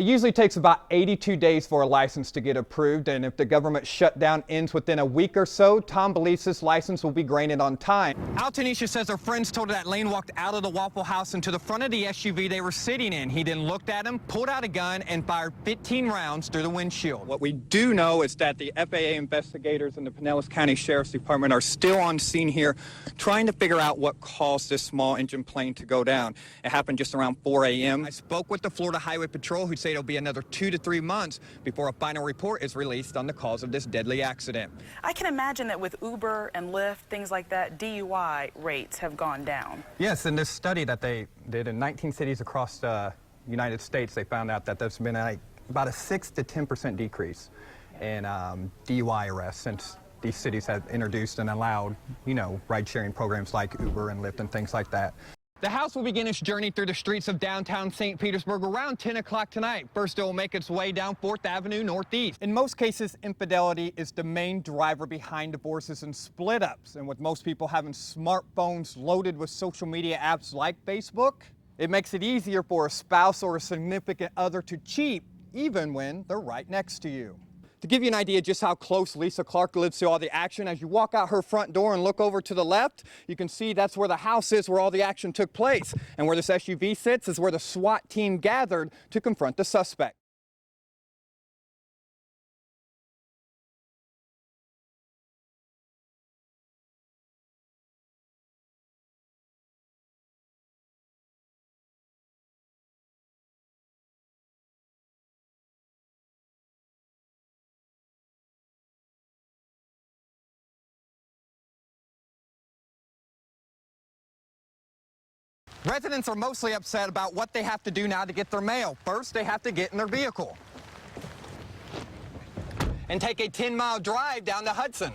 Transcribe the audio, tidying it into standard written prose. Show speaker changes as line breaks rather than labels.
It usually takes about 82 days for a license to get approved, and if the government shutdown ends within a week or so, Tom believes this license will be granted on time. Altanisha says her friends told her that Lane walked out of the Waffle House into the front of the SUV they were sitting in. He then looked at him, pulled out a gun, and fired 15 rounds through the windshield. What we do know is that the FAA investigators and the Pinellas County Sheriff's Department are still on scene here trying to figure out what caused this small engine plane to go down. It happened just around 4 a.m. I spoke with the Florida Highway Patrol, who say it'll be another 2 to 3 months before a final report is released on the cause of this deadly accident.
I can imagine that with Uber and Lyft, things like that, DUI rates have gone down.
Yes, in this study that they did in 19 cities across the United States, they found out that there's been about a 6 to 10% decrease in DUI arrests since these cities have introduced and allowed, ride-sharing programs like Uber and Lyft and things like that. The House will begin its journey through the streets of downtown St. Petersburg around 10 o'clock tonight. First, it will make its way down 4th Avenue Northeast. In most cases, infidelity is the main driver behind divorces and split-ups. And with most people having smartphones loaded with social media apps like Facebook, it makes it easier for a spouse or a significant other to cheat, even when they're right next to you. To give you an idea just how close Lisa Clark lives to all the action, as you walk out her front door and look over to the left, you can see that's where the house is where all the action took place. And where this SUV sits is where the SWAT team gathered to confront the suspect. Residents are mostly upset about what they have to do now to get their mail. First, they have to get in their vehicle and take a 10-mile drive down to Hudson.